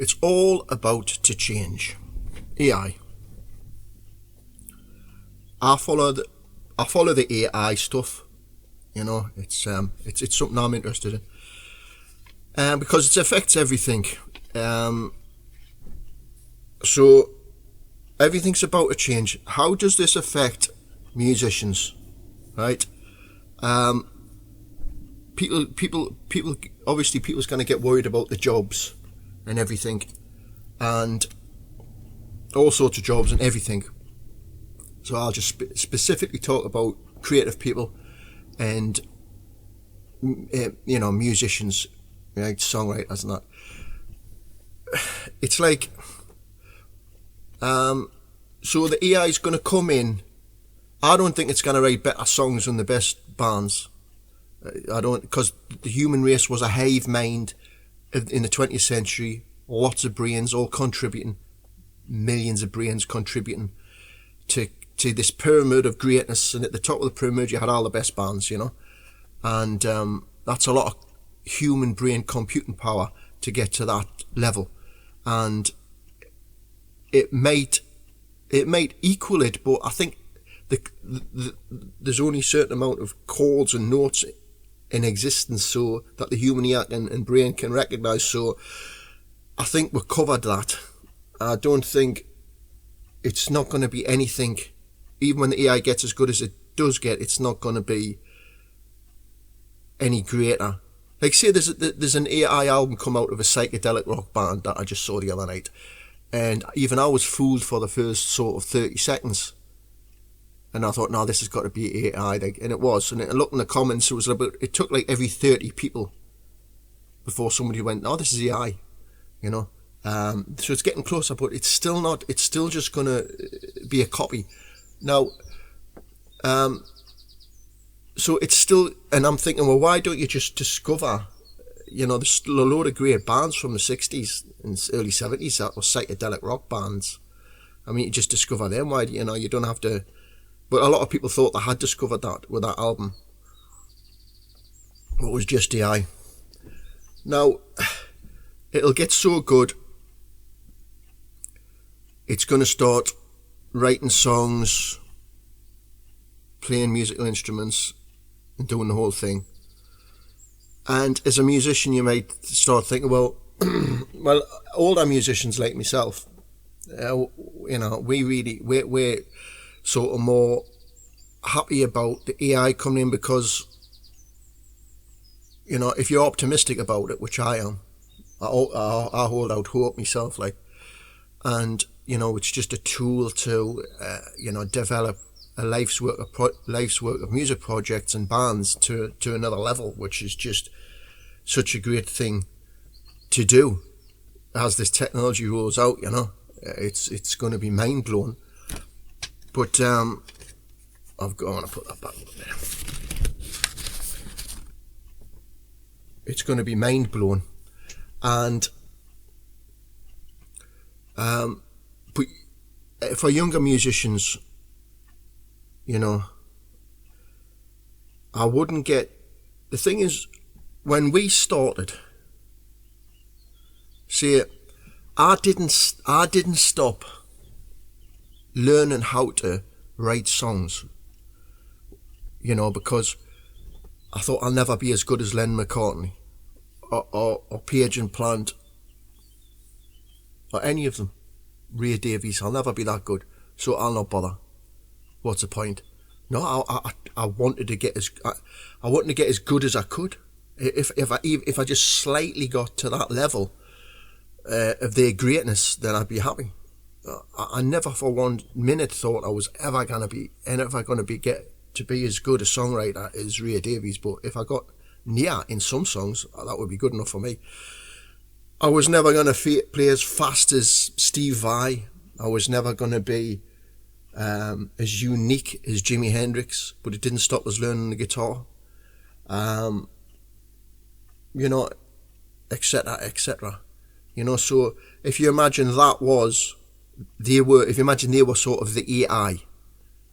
It's all about to change. AI. I follow the AI stuff. You know, it's something I'm interested in, because it affects everything. So everything's about to change. How does this affect musicians? Right? People. Obviously, people's going to get worried about the jobs and everything, and all sorts of jobs and everything. So I'll just specifically talk about creative people and musicians, right, songwriters and that. It's like, so the AI is going to come in. I don't think it's going to write better songs than the best bands. I don't, because the human race was a hive mind in the 20th century. Lots of brains all contributing, millions of brains contributing to this pyramid of greatness, and at the top of the pyramid you had all the best bands, you know, and that's a lot of human brain computing power to get to that level, and it might equal it, but I think there's only a certain amount of chords and notes in existence so that the human ear and brain can recognise. So I think we've covered that. I don't think it's not going to be anything. Even when the AI gets as good as it does get, it's not going to be any greater. Like, say there's an AI album come out of a psychedelic rock band that I just saw the other night, and even I was fooled for the first sort of 30 seconds, and I thought, no, this has got to be AI, and it was. And I looked in the comments, it took like every 30 people before somebody went, no, this is AI, you know. So it's getting closer, but it's still not. It's still just going to be a copy. Now, so it's still, and I'm thinking, well, why don't you just discover, you know, there's still a load of great bands from the 60s and early 70s that were psychedelic rock bands. I mean, you just discover them. Why, you know, you don't have to, but a lot of people thought they had discovered that with that album. It was just AI. Now, it'll get so good, it's going to start writing songs, playing musical instruments, and doing the whole thing. And as a musician, you might start thinking, well, older musicians like myself, you know, we're sort of more happy about the AI coming in, because, you know, if you're optimistic about it, which I am, I hold out hope myself, like, and, you know, it's just a tool to, you know, develop a life's work of music projects and bands to another level, which is just such a great thing to do as this technology rolls out. You know, it's going to be mind blowing. But I want to put that back there. It's going to be mind blowing, and but for younger musicians, you know, I wouldn't get. The thing is, when we started, see, I didn't stop learning how to write songs, you know, because I thought I'll never be as good as Lennon McCartney or Page and Plant or any of them, Ray Davies. I'll never be that good, so I'll not bother. What's the point? No, I wanted to get as good as I could. If I just slightly got to that level of their greatness, then I'd be happy. I never for 1 minute thought I was ever gonna be get to be as good a songwriter as Ray Davies. But if I got near in some songs, that would be good enough for me. I was never gonna play as fast as Steve Vai. I was never gonna be as unique as Jimi Hendrix, but it didn't stop us learning the guitar. You know, etc., etc. You know, so if you imagine they were sort of the AI,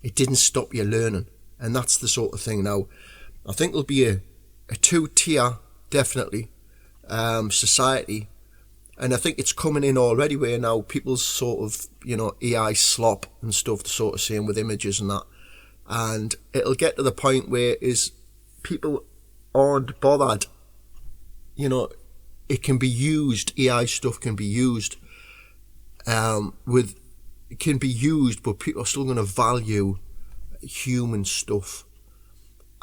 it didn't stop you learning, and that's the sort of thing. Now, I think there'll be a two-tier, definitely, society And I think it's coming in already where now people's sort of, AI slop and stuff, the sort of saying with images and that. And it'll get to the point where is people aren't bothered. It can be used, AI stuff can be used it can be used, but people are still going to value human stuff.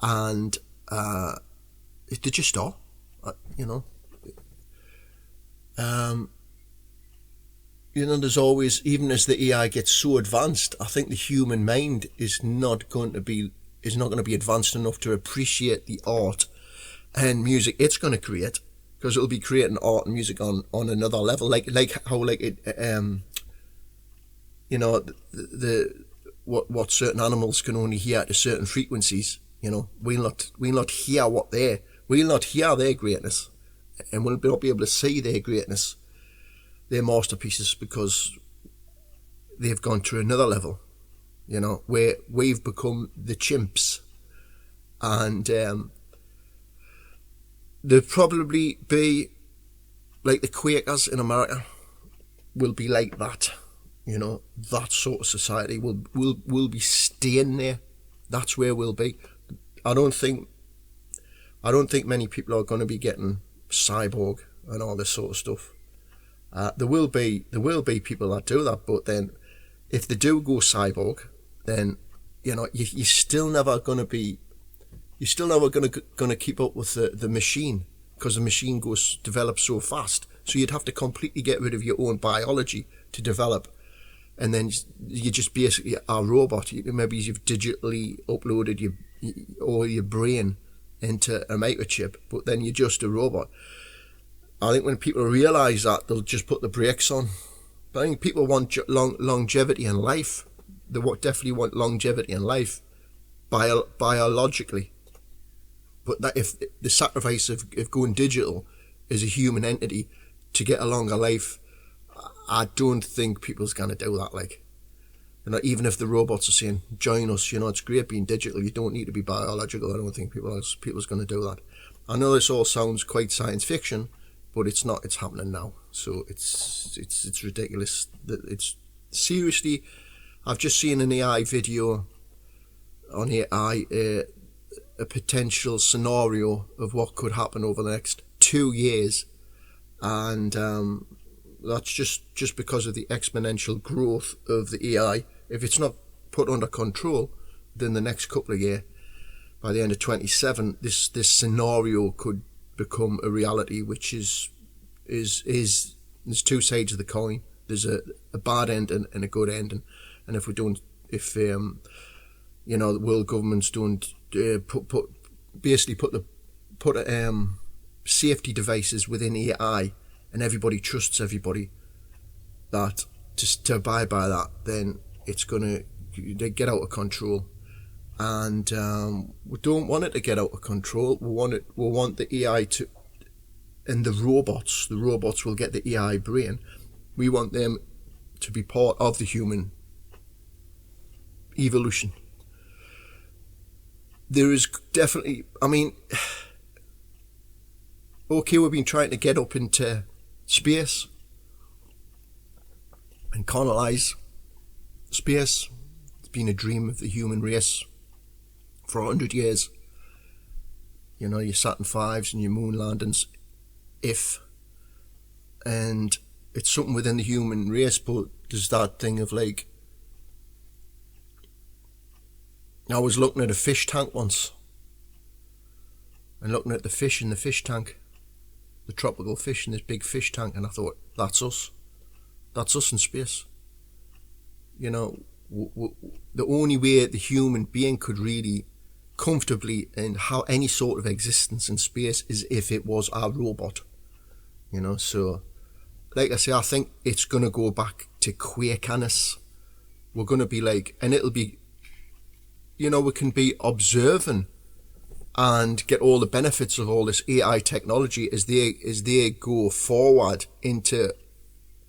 And they just are, there's always, even as the AI gets so advanced, I think the human mind is not going to be advanced enough to appreciate the art and music it's going to create, because it'll be creating art and music on another level, like how what certain animals can only hear at certain frequencies. We'll not hear their greatness, and we'll not be able to see their greatness, their masterpieces, because they've gone to another level, where we've become the chimps. And there'll probably be, like the Quakers in America, will be like that. That sort of society will be staying there. That's where we'll be. I don't think many people are going to be getting cyborg and all this sort of stuff. There will be people that do that, but then if they do go cyborg, then you're still never going to keep up with the machine, because the machine develops so fast. So you'd have to completely get rid of your own biology to develop, and then you just basically a robot. Maybe you've digitally uploaded your brain into a microchip, but then you're just a robot. I think when people realise that, they'll just put the brakes on. But I think people want longevity in life. They definitely want longevity in life, biologically. But that if the sacrifice of going digital is a human entity to get a longer life, I don't think people's going to do that. Even if the robots are saying, join us, it's great being digital, you don't need to be biological, I don't think people's going to do that. I know this all sounds quite science fiction, but it's not. It's happening now. So it's ridiculous. It's seriously, I've just seen an AI video on AI, a potential scenario of what could happen over the next 2 years, and that's just because of the exponential growth of the AI. If it's not put under control within the next couple of years, by the end of 27, this scenario could become a reality, which is there's two sides of the coin. There's a bad end and a good end, and if the world governments don't put safety devices within AI, and everybody trusts everybody that to abide by that, then it's gonna get out of control. And we don't want it to get out of control. We want the AI to, and the robots will get the AI brain. We want them to be part of the human evolution. There is definitely, okay, we've been trying to get up into space and colonize space. It's been a dream of the human race for 100 years. Your Saturn V's and your moon landings, and it's something within the human race. But there's that thing of I was looking at a fish tank once, and looking at the fish in the fish tank, the tropical fish in this big fish tank, and I thought, that's us in space. The only way the human being could really comfortably and have any sort of existence in space is if it was a robot. So like I say, I think it's going to go back to Quakeness. We're going to be and it'll be, we can be observing and get all the benefits of all this AI technology as they go forward into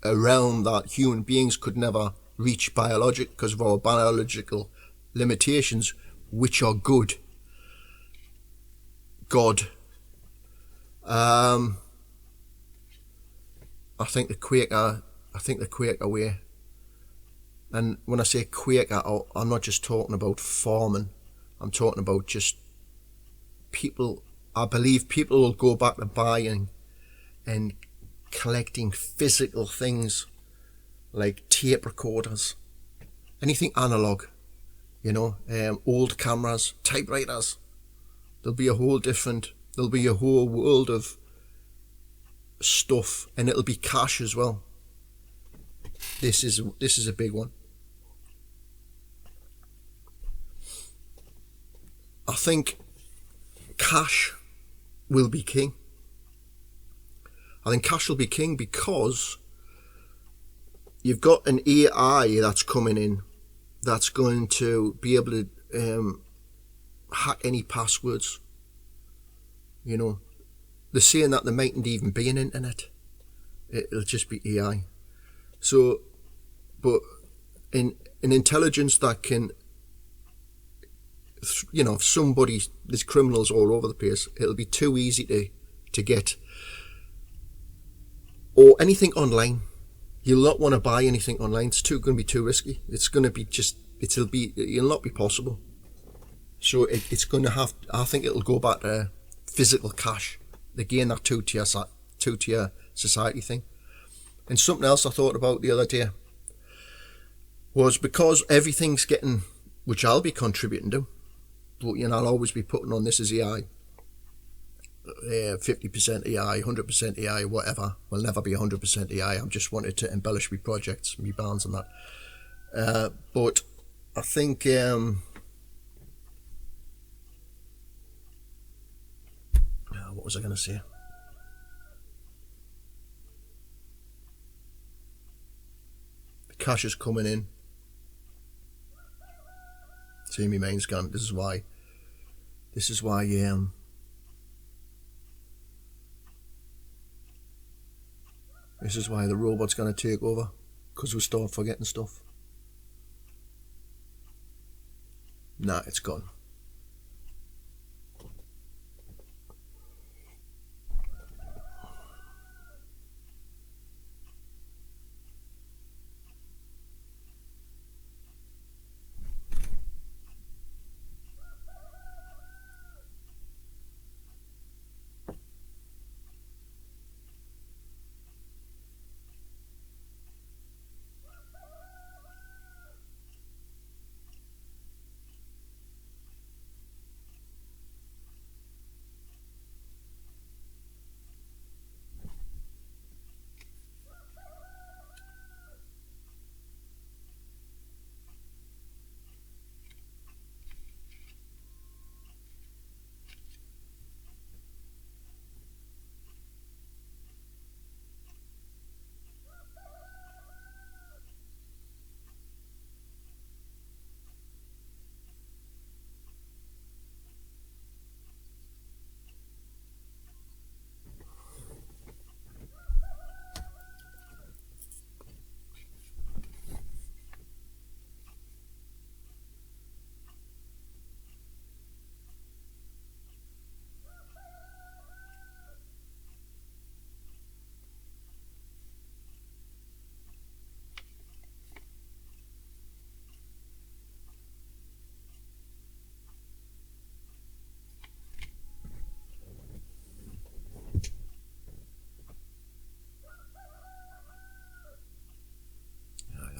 a realm that human beings could never reach because of our biological limitations, which are God. I think the Quaker way. And when I say Quaker, I'm not just talking about farming. I'm talking about just people. I believe people will go back to buying and collecting physical things like tape recorders, anything analog, old cameras, typewriters. There'll be a whole world of stuff, and it'll be cash as well. This is a big one. I think cash will be king. I think cash will be king because you've got an AI that's coming in that's going to be able to hack any passwords. They're saying that there mightn't even be an internet. It'll just be AI. So, but in an intelligence that can, if somebody, there's criminals all over the place, it'll be too easy to get. Or anything online. You'll not want to buy anything online. It's going to be too risky. It's going to be it'll not be possible. So it's going to have, I think it'll go back to physical cash. Again, that two-tier society thing. And something else I thought about the other day was because everything's getting, which I'll be contributing to, but I'll always be putting on this as AI. 50% AI, 100% AI, whatever. Will never be 100% AI. I'm just wanted to embellish my projects, my bands and that. But I think what was I going to say? The cash is coming in. See, my mind's gone. This is why the robot's going to take over, because we start forgetting stuff. Nah, it's gone.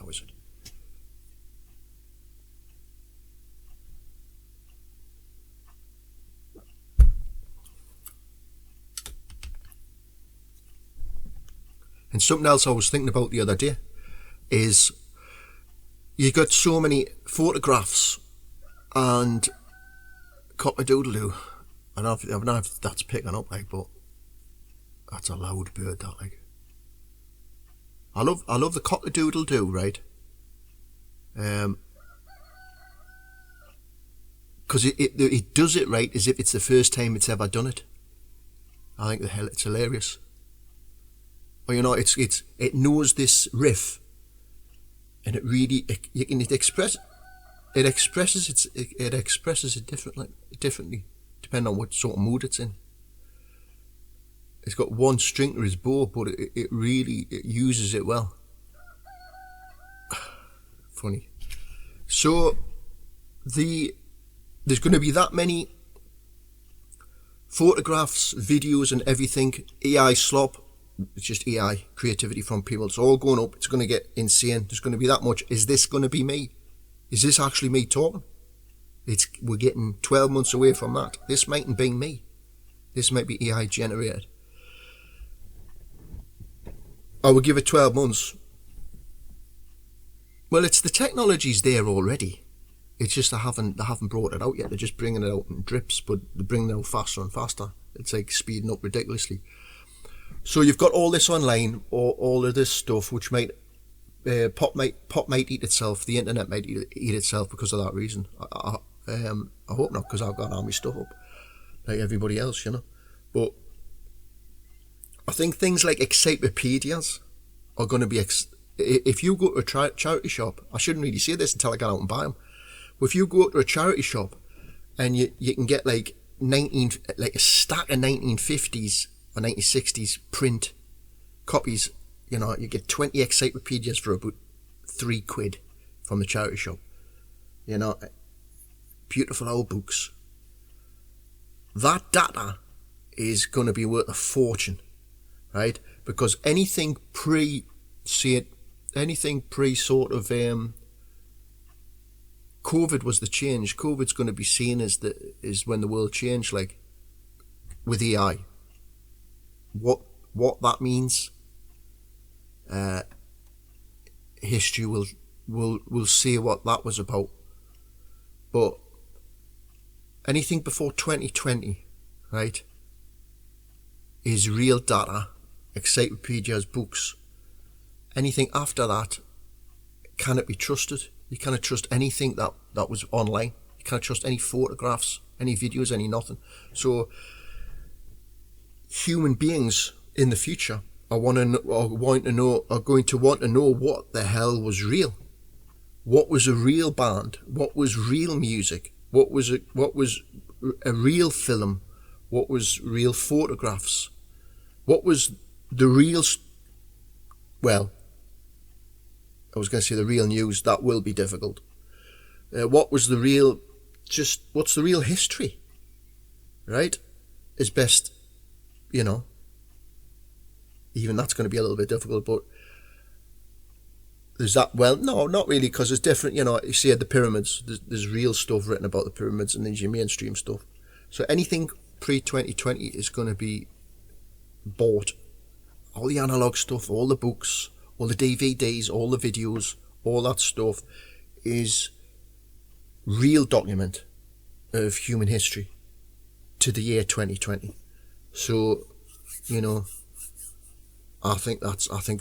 Was it? And something else I was thinking about the other day is you got so many photographs and cock-a-doodle-doo. I don't know if that's picking up, but that's a loud bird, that I love the cock-a-doodle-doo, right? Because it does it right as if it's the first time it's ever done it. I think it's hilarious. Or it knows this riff, and it really it expresses it differently depending on what sort of mood it's in. He's got one string to his bow, but it really uses it well. Funny. So there's going to be that many photographs, videos and everything. AI slop. It's just AI creativity from people. It's all going up. It's going to get insane. There's going to be that much. Is this going to be me? Is this actually me talking? We're getting 12 months away from that. This mightn't be me. This might be AI generated. I would give it 12 months. Well, it's the technology's there already. It's just they haven't brought it out yet. They're just bringing it out in drips, but they're bringing it out faster and faster. It's like speeding up ridiculously. So you've got all this online, or all of this stuff, which might pop might eat itself. The internet might eat itself because of that reason. I hope not, because I've got all my stuff up like everybody else, you know. But I think things like encyclopedias are going to be. If you go to a charity shop, I shouldn't really say this until I get out and buy them. But if you go to a charity shop and you can get like a stack of 1950s or 1960s print copies, you know, you get 20 encyclopedias for about £3 from the charity shop. You know, beautiful old books. That data is going to be worth a fortune, right? Because anything pre sort of COVID was the change. COVID's going to be seen as when the world changed, like with AI. What that means, history will see what that was about. But anything before 2020, right, is real data, encyclopedias, books. Anything after that cannot be trusted. You cannot trust anything that was online. You cannot trust any photographs, any videos, any nothing. So human beings in the future are going to want to know what the hell was real. What was a real band? What was real music? What was a real film? What was real photographs? What was the real? Well, I was going to say the real news. That will be difficult. What was the real? What's the real history? Right? Is best, you know. Even that's going to be a little bit difficult, but there's that. Well, no, not really, because there's different. You know, you see the pyramids. There's real stuff written about the pyramids, and there's your mainstream stuff. So anything pre-2020 is going to be bought. All the analog stuff, all the books, all the DVDs, all the videos, all that stuff is real document of human history to the year 2020. So, you know, I think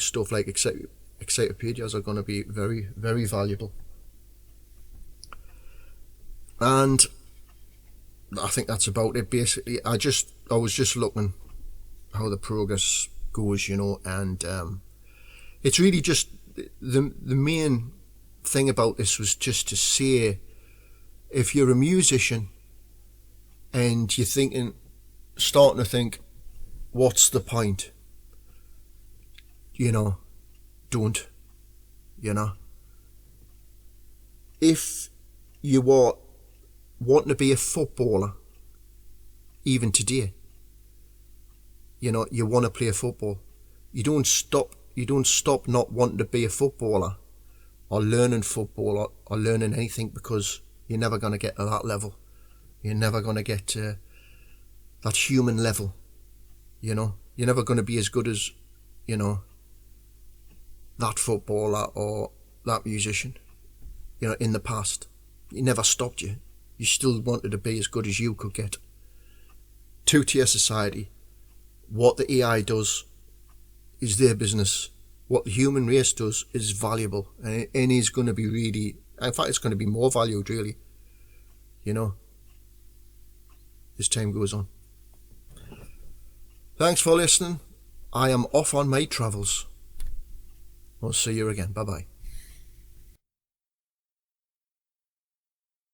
stuff like encyclopedias are going to be very, very valuable. And I think that's about it. Basically, I was just looking how the progress goes, you know, and it's really just the main thing about this was just to say, if you're a musician and you're starting to think, what's the point? You know, don't. You know, if you are wanting to be a footballer, even today, you know, you want to play football, you don't stop not wanting to be a footballer or learning football or learning anything, because you're never going to get to that level. You're never going to get to that human level. You know, you're never going to be as good as, you know, that footballer or that musician, you know, in the past. It never stopped you. You still wanted to be as good as you could get. Two-tier society. What the AI does is their business. What the human race does is valuable, and is going to be really, in fact, it's going to be more valued, really, you know, as time goes on. Thanks for listening. I am off on my travels. I'll see you again. Bye-bye.